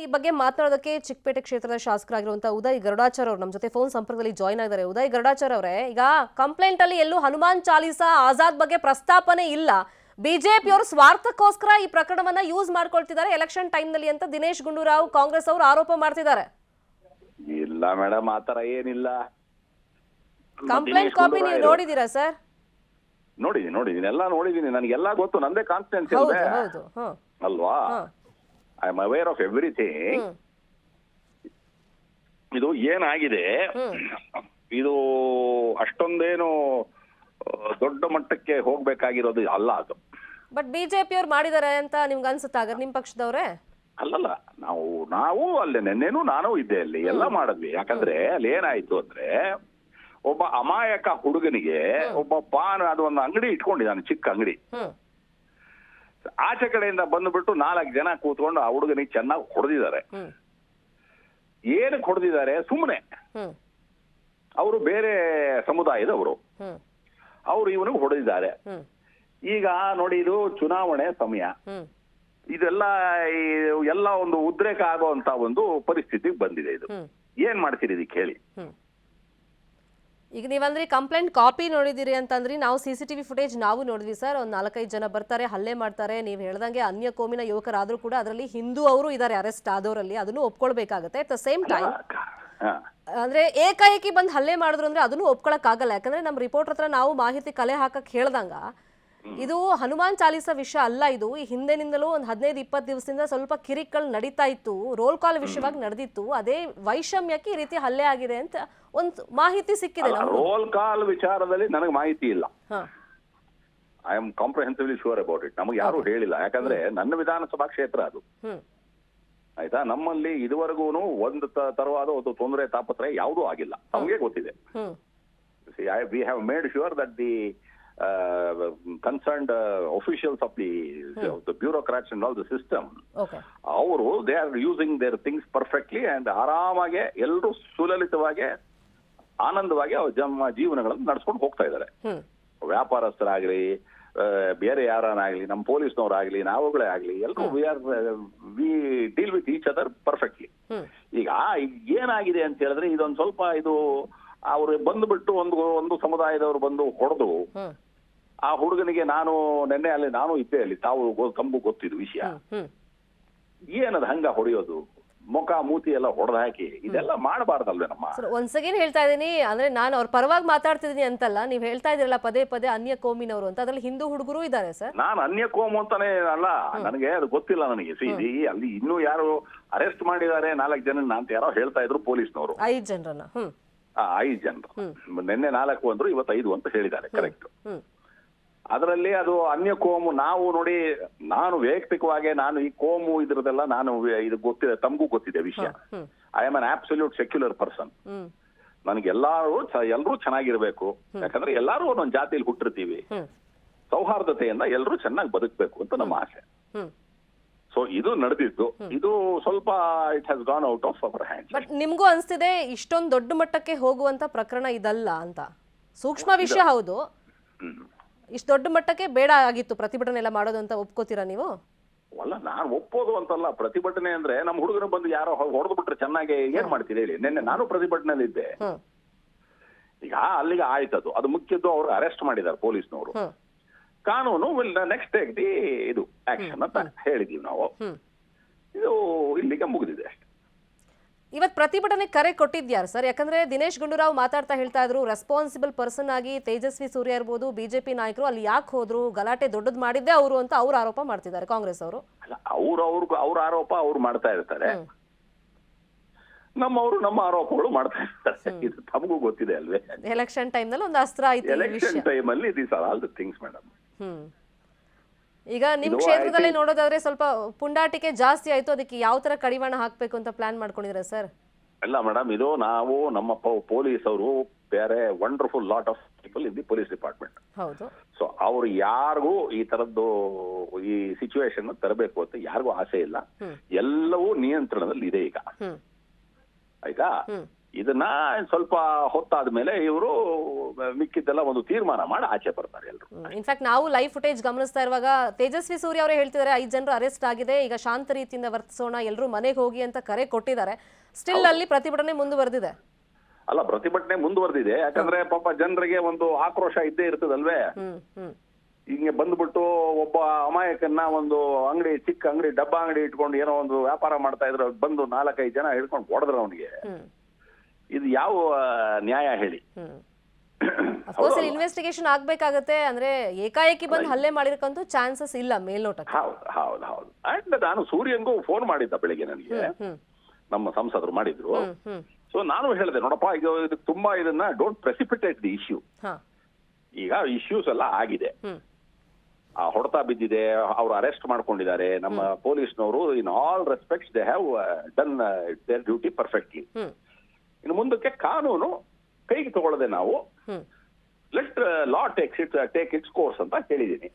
ಈ ಬಗ್ಗೆ ಮಾತನಾಡೋದಕ್ಕೆ ಚಿಕ್ಕಪೇಟೆ ಕ್ಷೇತ್ರದ ಶಾಸಕರಾಗಿರುವಂತಹ ಉದಯ್ ಗರುಡಾಚಾರ್ ಅವರು ನಮ್ಮ ಜೊತೆ ಫೋನ್ ಸಂಪರ್ಕದಲ್ಲಿ ಜಾಯ್ನ್ ಆಗಿದ್ದಾರೆ. ಉದಯ್ ಗರುಡಾಚಾರ್ ಅವರೇ, ಈಗ ಕಂಪ್ಲೇಂಟ್ ಅಲ್ಲಿ ಎಲ್ಲೂ ಹನುಮಾನ್ ಚಾಲೀಸಾ ಆಜಾದ್ ಬಗ್ಗೆ ಪ್ರಸ್ತಾಪನೆ ಇಲ್ಲ. ಬಿಜೆಪಿ ಅವರು ಸ್ವಾರ್ಥಕ್ಕೋಸ್ಕರ ಈ ಪ್ರಕರಣವನ್ನ ಯೂಸ್ ಮಾಡ್ಕೊಳ್ತಿದ್ದಾರೆ ಎಲೆಕ್ಷನ್ ಟೈಮ್ ನಲ್ಲಿ ಅಂತ ದಿನೇಶ್ ಗುಂಡೂರಾವ್ ಕಾಂಗ್ರೆಸ್ ಅವರು ಆರೋಪ ಮಾಡ್ತಿದ್ದಾರೆ. ಇಲ್ಲ ಮೇಡಮ್, ಆತರ ಏನಿಲ್ಲ. ಕಂಪ್ಲೇಂಟ್ ಕಾಪಿ ನೀವು ನೋಡಿದೀರಾ ಸರ್? ನೋಡಿದೀನಿ ಎಲ್ಲ ನೋಡಿದೀನಿ. ನನಗೆಲ್ಲ ಗೊತ್ತು, ನಂದೇ ಕಾನ್ಫಿಡೆನ್ಸ್ ಅಲ್ವಾ. I am aware of everything. ಇದು ಏನಾಗಿದೆ, ಇದು ಅಷ್ಟೊಂದೇನು ದೊಡ್ಡ ಮಟ್ಟಕ್ಕೆ ಹೋಗ್ಬೇಕಾಗಿರೋದು ಅಲ್ಲ ಅದು. ಬಟ್ ಬಿಜೆಪಿ ಅವ್ರು ಮಾಡಿದ್ದಾರೆ ಅಂತ ನಿಮ್ಗೆ ಅನ್ಸುತ್ತಾಗ ನಿಮ್ ಪಕ್ಷದವ್ರೆ? ಅಲ್ಲಲ್ಲ, ನಾವು ಅಲ್ಲಿ ನೆನ್ನೆನೂ ನಾನು ಇದ್ದೆ, ಅಲ್ಲಿ ಎಲ್ಲ ಮಾಡಿದ್ವಿ. ಯಾಕಂದ್ರೆ ಅಲ್ಲಿ ಏನಾಯ್ತು ಅಂದ್ರೆ, ಒಬ್ಬ ಅಮಾಯಕ ಹುಡುಗನಿಗೆ ಒಬ್ಬ ಅದು ಒಂದು ಅಂಗಡಿ ಇಟ್ಕೊಂಡಿದ್ದಾನೆ, ಚಿಕ್ಕ ಅಂಗಡಿ. ಆಚೆ ಕಡೆಯಿಂದ ಬಂದ್ಬಿಟ್ಟು 4 ಜನ ಕೂತ್ಕೊಂಡು ಆ ಹುಡುಗನಿಗೆ ಚೆನ್ನಾಗಿ ಹೊಡೆದಿದ್ದಾರೆ. ಏನಕ್ಕೆ ಹೊಡೆದಿದ್ದಾರೆ? ಸುಮ್ಮನೆ ಅವರು ಬೇರೆ ಸಮುದಾಯದವರು, ಅವರು ಇವನಿಗೆ ಹೊಡೆದಿದ್ದಾರೆ. ಈಗ ನೋಡಿ, ಇದು ಚುನಾವಣೆ ಸಮಯ, ಎಲ್ಲ ಒಂದು ಉದ್ರೇಕ ಆಗುವಂತ ಒಂದು ಪರಿಸ್ಥಿತಿಗೆ ಬಂದಿದೆ. ಇದು ಏನ್ ಮಾಡ್ತೀರಿ ಇದಕ್ಕೆ ಹೇಳಿ? ಈಗ ನೀವಂದ್ರಿ ಕಂಪ್ಲೇಂಟ್ ಕಾಪಿ ನೋಡಿದಿರಿ ಅಂತಂದ್ರಿ, ನಾವು CCTV ಫುಟೇಜ್ ನಾವು ನೋಡಿದ್ವಿ ಸರ್. ಒಂದು 4-5 ಜನ ಬರ್ತಾರೆ, ಹಲ್ಲೆ ಮಾಡ್ತಾರೆ. ನೀವು ಹೇಳ್ದಂಗೆ ಅನ್ಯ ಕೋಮಿನ ಯುವಕರಾದ್ರೂ ಕೂಡ ಅದರಲ್ಲಿ ಹಿಂದೂ ಅವರು ಇದ್ದಾರೆ ಅರೆಸ್ಟ್ ಆದವರಲ್ಲಿ, ಅದನ್ನು ಒಪ್ಕೊಳ್ಬೇಕಾಗತ್ತೆ. ಅಟ್ ದ ಸೇಮ್ ಟೈಮ್ ಅಂದ್ರೆ ಏಕಾಏಕಿ ಬಂದು ಹಲ್ಲೆ ಮಾಡಿದ್ರು ಅಂದ್ರೆ ಅದನ್ನು ಒಪ್ಕೊಳಕ್ ಆಗಲ್ಲ. ಯಾಕಂದ್ರೆ ನಮ್ಮ ರಿಪೋರ್ಟರ್ ಹತ್ರ ನಾವು ಮಾಹಿತಿ ಕಲೆ ಹಾಕಕ್ ಹೇಳ್ದಂಗ ಇದು ಹನುಮಾನ್ ಚಾಲೀಸಾ ವಿಷಯ ಅಲ್ಲ. ಇದು ಈ ಹಿಂದೆನಿಂದಲೂ ಒಂದು 15-20 ದಿವಸದಿಂದ ಸ್ವಲ್ಪ ಕಿರಿಕಲ್ ನಡೀತಾ ಇತ್ತು, ರೋಲ್ ಕಾಲ್ ವಿಷಯವಾಗಿ ನಡೆದಿತ್ತು. ಅದೇ ವೈಷಮ್ಯಕ್ಕೆ ಈ ರೀತಿ ಹಲ್ಲೆ ಆಗಿದೆ ಅಂತ ಒಂದು ಮಾಹಿತಿ ಸಿಕ್ಕಿದೆ. ರೋಲ್ ಕಾಲ್ ವಿಚಾರದಲ್ಲಿ ನನಗೆ ಮಾಹಿತಿ ಇಲ್ಲ. I am comprehensively sure about it. ನಮಗೆ ಯಾರು ಹೇಳಿಲ್ಲ, ಯಾಕಂದ್ರೆ ನನ್ನ ವಿಧಾನಸಭಾ ಕ್ಷೇತ್ರ ಅದು. ಆಯ್ತಾ, ನಮ್ಮಲ್ಲಿ ಇದುವರೆಗೂ ಒಂದು ತರವಾದ ಒಂದು ತೊಂದರೆ ತಾಪತ್ರೆ ಯಾವುದೂ ಆಗಿಲ್ಲ, ನಮಗೆ ಗೊತ್ತಿದೆ. We have made sure that the concerned officials of the bureaucrats and all the system, ಅವರು they are using their things perfectly and ಆರಾಮಾಗಿ ಎಲ್ಲರೂ ಸುಲಲಿತವಾಗಿ ಆನಂದವಾಗಿ ಅವ್ರ ಜೀವನಗಳನ್ನು ನಡೆಸ್ಕೊಂಡು ಹೋಗ್ತಾ ಇದ್ದಾರೆ. ವ್ಯಾಪಾರಸ್ಥರಾಗ್ಲಿ, ಬೇರೆ ಯಾರನ್ನಾಗ್ಲಿ, ನಮ್ಮ ಪೊಲೀಸ್ನವರಾಗ್ಲಿ, ನಾವುಗಳೇ ಆಗ್ಲಿ, ಎಲ್ಲರೂ V deal with each other perfectly. ಈಗ ಏನಾಗಿದೆ ಅಂತ ಹೇಳಿದ್ರೆ, ಇದೊಂದು ಸ್ವಲ್ಪ ಇದು ಅವ್ರು ಬಂದ್ಬಿಟ್ಟು ಒಂದು ಸಮುದಾಯದವರು ಬಂದು ಹೊಡೆದು ಆ ಹುಡುಗನಿಗೆ, ನೆನ್ನೆ ಅಲ್ಲಿ ನಾನು ಇದ್ದೆ, ಅಲ್ಲಿ ತಮಗೂ ಗೊತ್ತಿದ್ದು ವಿಷಯ. ಏನದು ಹಂಗ ಹೊಡೆಯೋದು, ಮುಖ ಮೂತಿ ಎಲ್ಲ ಹೊಡೆದು ಹಾಕಿ, ಇದೆಲ್ಲ ಮಾಡಬಾರ್ದಲ್ವೇ ನಮ್ಮ? ಒನ್ಸ್ ಅಗೇನ್ ಹೇಳ್ತಾ ಇದೀನಿ, ಅಂದ್ರೆ ನಾನು ಅವ್ರ ಪರವಾಗಿ ಮಾತಾಡ್ತಿದೀನಿ ಅಂತಲ್ಲ, ನೀವ್ ಹೇಳ್ತಾ ಇದೀರಲ್ಲ ಪದೇ ಪದೇ ಅನ್ಯ ಕೋಮಿನವರು ಅಂತ, ಅದ್ರಲ್ಲಿ ಹಿಂದೂ ಹುಡುಗರು ಇದ್ದಾರೆ ಸರ್. ನಾನು ಅನ್ಯ ಕೋಮು ಅಂತಾನೆ ಅಲ್ಲ, ನನಗೆ ಅದು ಗೊತ್ತಿಲ್ಲ. ನನಗೆ ಅಲ್ಲಿ ಇನ್ನೂ ಯಾರು ಅರೆಸ್ಟ್ ಮಾಡಿದ್ದಾರೆ 4 ಜನ ಅಂತ ಯಾರೋ ಹೇಳ್ತಾ ಇದ್ರು ಪೊಲೀಸ್ನವರು. 5 ಜನರನ್ನ 5 ಜನರು. ನಿನ್ನೆ 4 ಅಂದ್ರು, ಇವತ್ತು 5 ಅಂತ ಹೇಳಿದ್ದಾರೆ. ಕರೆಕ್ಟ್. ಅದರಲ್ಲಿ ಅದು ಅನ್ಯ ಕೋಮು. ನಾವು ನೋಡಿ, ನಾನು ವೈಯಕ್ತಿಕವಾಗಿ ಈ ಕೋಮು ಇದ್ರದೆಲ್ಲ ಇದು ಗೊತ್ತಿದೆ, ತಮಗೂ ಗೊತ್ತಿದೆ ವಿಷಯ. I am an absolute secular person. ನನಗೆ ಎಲ್ಲರೂ ಚೆನ್ನಾಗಿರ್ಬೇಕು. ಯಾಕಂದ್ರೆ ಎಲ್ಲರೂ ಒಂದೊಂದು ಜಾತಿಯಲ್ಲಿ ಹುಟ್ಟಿರ್ತೀವಿ, ಸೌಹಾರ್ದತೆಯಿಂದ ಎಲ್ಲರೂ ಚೆನ್ನಾಗಿ ಬದುಕಬೇಕು ಅಂತ ನಮ್ಮ ಆಸೆ. ಸೊ ಇದು ನಡೆದಿದ್ದು, ಇದು ಸ್ವಲ್ಪ it has gone out of our hands. But ನಿಮ್ಗೂ ಅನ್ಸ್ತಿದೆ ಇಷ್ಟೊಂದು ದೊಡ್ಡ ಮಟ್ಟಕ್ಕೆ ಹೋಗುವಂತ ಪ್ರಕರಣ ಇದಲ್ಲ ಅಂತ? ಸೂಕ್ಷ್ಮ ವಿಷಯ ಹೌದು, ಇಷ್ಟು ದೊಡ್ಡ ಮಟ್ಟಕ್ಕೆ ಬೇಡ ಆಗಿತ್ತು ಪ್ರತಿಭಟನೆ ಎಲ್ಲ ಮಾಡೋದು ಅಂತ ಒಪ್ಕೋತೀರಾ ನೀವು? ಅಲ್ಲ, ನಾನು ಒಪ್ಪೋದು ಅಂತಲ್ಲ. ಪ್ರತಿಭಟನೆ ಅಂದ್ರೆ ನಮ್ಮ ಹುಡುಗರು ಬಂದು ಯಾರೋ ಹೊಡೆದು ಬಿಟ್ರೆ ಚೆನ್ನಾಗಿ ಏನ್ ಮಾಡ್ತೀರಿ ಹೇಳಿ? ನಿನ್ನೆ ನಾನು ಪ್ರತಿಭಟನೆಯಲ್ಲಿ ಇದ್ದೆ. ಈಗ ಅಲ್ಲಿಗೆ ಆಯ್ತದು, ಅದು ಮುಖ್ಯದ್ದು. ಅವ್ರು ಅರೆಸ್ಟ್ ಮಾಡಿದ್ದಾರೆ ಪೊಲೀಸ್ನವರು. ಕಾನೂನು ವಿಲ್ ನೆಕ್ಸ್ಟ್ ಟೇಕ್ ದಿ ಇದು ಆಕ್ಷನ್ ಅಂತ ಹೇಳಿದೀವಿ ನಾವು. ಇದು ಇಲ್ಲಿಗೆ ಮುಗಿದಿದೆ ಅಷ್ಟೇ. ಇವತ್ತು ಪ್ರತಿಭಟನೆ ಕರೆ ಕೊಟ್ಟಿದ್ಯಾರು ಸರ್? ಯಾಕಂದ್ರೆ ದಿನೇಶ್ ಗುಂಡೂರಾವ್ ಮಾತಾಡ್ತಾ ಹೇಳ್ತಾ ಇದ್ರು, ರೆಸ್ಪಾನ್ಸಿಬಲ್ ಪರ್ಸನ್ ಆಗಿ ತೇಜಸ್ವಿ ಸೂರ್ಯ ಇರ್ಬೋದು, ಬಿಜೆಪಿ ನಾಯಕರು ಅಲ್ಲಿ ಯಾಕೆ ಹೋದ್ರು, ಗಲಾಟೆ ದೊಡ್ಡದು ಮಾಡಿದ್ದೆ ಅವರು ಅಂತ ಅವ್ರು ಆರೋಪ ಮಾಡ್ತಿದ್ದಾರೆ ಕಾಂಗ್ರೆಸ್ ಅವರು. ಅವ್ರ ಆರೋಪ ಅವ್ರು ಮಾಡ್ತಾ ಇರ್ತಾರೆ, ನಮ್ಮ ಆರೋಪಗಳು ಮಾಡ್ತಾ ಇರ್ತಾರೆ. ಇದು ತಮಗೂ ಗೊತ್ತಿದೆ ಅಲ್ವೇ? ಎಲೆಕ್ಷನ್ ಟೈಮ್ ನಲ್ಲಿ ಒಂದು ಅಸ್ತ್ರ ಆಯ್ತು. ಎಲೆಕ್ಷನ್ ಟೈಮ್ ಅಲ್ಲಿ these are all the things madam. ಈಗ ನಿಮ್ ಕ್ಷೇತ್ರದಲ್ಲಿ ನೋಡೋದಾದ್ರೆ ಸ್ವಲ್ಪ ಪುಂಡಾಟಿಕೆ ಜಾಸ್ತಿ ಆಯ್ತು, ಅದಕ್ಕೆ ಯಾವ ತರ ಕಡಿವಾಣ ಹಾಕ್ಬೇಕು ಅಂತ ಪ್ಲಾನ್ ಮಾಡ್ಕೊಂಡಿದ್ರೆ ಸರ್? ಇಲ್ಲ ಮೇಡಮ್, ಇದು ನಾವು ನಮ್ಮ ಪೊಲೀಸ್ ಅವರು ಬೇರೆ wonderful lot of people in the police department. ಹೌದು. ಸೊ ಅವ್ರು ಯಾರಿಗೂ ಈ ತರದ್ದು ಈ ಸಿಚುವೇಶನ್ ತರಬೇಕು ಅಂತ ಯಾರಿಗೂ ಆಸೆ ಇಲ್ಲ. ಎಲ್ಲವೂ ನಿಯಂತ್ರಣದಲ್ಲಿ ಇದೆ ಈಗ. ಆಯ್ತಾ? ಇದನ್ನ ಸ್ವಲ್ಪ ಹೊತ್ತಾದ ಮೇಲೆ ಇವರು ಮಿಕ್ಕಿದ್ದೆಲ್ಲ ಒಂದು ತೀರ್ಮಾನ ಮಾಡಿ ಆಚೆ ಬರ್ತಾರೆ ಎಲ್ಲರೂ. ಇನ್ಫ್ಯಾಕ್ಟ್ ನಾವು ಲೈವ್ ಫುಟೇಜ್ ಗಮನಿಸ್ತಾ ಇರುವಾಗ ತೇಜಸ್ವಿ ಸೂರ್ಯ ಅವರೇ ಹೇಳ್ತಿದ್ದಾರೆ 5 ಜನರು ಅರೆಸ್ಟ್ ಆಗಿದೆ, ಈಗ ಶಾಂತ ರೀತಿಯಿಂದ ವರ್ತಿಸೋಣ, ಎಲ್ಲರೂ ಮನೆಗೆ ಹೋಗಿ ಅಂತ ಕರೆ ಕೊಟ್ಟಿದ್ದಾರೆ. ಸ್ಟಿಲ್ ಅಲ್ಲಿ ಪ್ರತಿಭಟನೆ ಮುಂದುವರೆದಿದೆ. ಅಲ್ಲ, ಪ್ರತಿಭಟನೆ ಮುಂದುವರೆದಿದೆ. ಯಾಕಂದ್ರೆ ಪಾಪ ಜನರಿಗೆ ಒಂದು ಆಕ್ರೋಶ ಇದ್ದೇ ಇರ್ತದಲ್ವೇ. ಹಿಂಗೆ ಬಂದ್ಬಿಟ್ಟು ಒಬ್ಬ ಅಮಾಯಕನ್ನ ಒಂದು ಅಂಗಡಿ, ಚಿಕ್ಕ ಅಂಗಡಿ, ಡಬ್ಬ ಅಂಗಡಿ ಇಟ್ಕೊಂಡು ಏನೋ ಒಂದು ವ್ಯಾಪಾರ ಮಾಡ್ತಾ ಇದ್ರು, ಬಂದು 4-5 ಜನ ಹಿಡ್ಕೊಂಡು ಹೊಡೆದ್ರು ಅವನಿಗೆ. ಇದು ಯಾವ ನ್ಯಾಯ ಹೇಳಿ? ಅಫ್ಕೋರ್ಸ್ ಇನ್ವೆಸ್ಟಿಗೇಷನ್ ಆಗ್ಬೇಕಾಗತ್ತೆ. ಅಂದ್ರೆ ಏಕಾಏಕಿ ಬಂದು ಹಲ್ಲೆ ಮಾಡಿರಕ್ಕಂತೂ ಚಾನ್ಸಸ್ ಇಲ್ಲ ಮೇಲ್ನೋಟಕ್ಕೆ. ಹೌದು. ಅಂಡ್ ನಾನು ಸೂರ್ಯಂಗೂ ಫೋನ್ ಮಾಡಿದ್ದ ಬೆಳಿಗ್ಗೆ ನನಗೆ, ನಮ್ಮ ಸಂಸದರು ಮಾಡಿದ್ರು. ಸೊ ನಾನು ಹೇಳಿದೆ, ನೋಡಪ್ಪ, ಈಗ ಇದಕ್ಕೆ ತುಂಬಾ ಇದನ್ನ ಡೋಂಟ್ ಪ್ರೆಸಿಪಿಟೇಟ್ ದಿ ಇಶ್ಯೂ. ಈಗ ಇಶ್ಯೂಸ್ ಎಲ್ಲ ಆಗಿದೆ, ಆ ಹೊಡೆತ ಬಿದ್ದಿದೆ, ಅವ್ರು ಅರೆಸ್ಟ್ ಮಾಡ್ಕೊಂಡಿದ್ದಾರೆ. ನಮ್ಮ ಪೊಲೀಸ್ನವರು in all respects they have done there duty perfectly. ಇನ್ನು ಮುಂದಕ್ಕೆ ಕಾನೂನು ಕೈಗೆ ತಗೊಳ್ಳದೆ ನಾವು ಲೆಟ್ ಲಾ ಟೇಕ್ ಇಟ್ಸ್ ಕೋರ್ಸ್ ಅಂತ ಹೇಳಿದೀನಿ.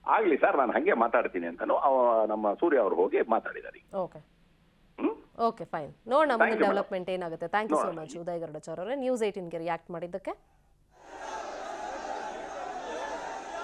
ಆಗ್ಲಿ ಸರ್, ನಾನು ಹಂಗೆ ಮಾತಾಡ್ತೀನಿ ಅಂತಾನು ನಮ್ಮ ಸೂರ್ಯ ಅವರು ಹೋಗಿ ಮಾತಾಡಿದ್ದಾರೆ. ಓಕೆ ಫೈನ್, ನೋಡೋಣ ಮುಂದೆ ಡೆವಲಪ್ಮೆಂಟ್ ಏನಾಗುತ್ತೆ. Thank you so much Uday Garudacharya ಅವರೇ ನ್ಯೂಸ್ 18ಗೆ ರಿಯಾಕ್ಟ್ ಮಾಡಿದ್ದಕ್ಕೆ.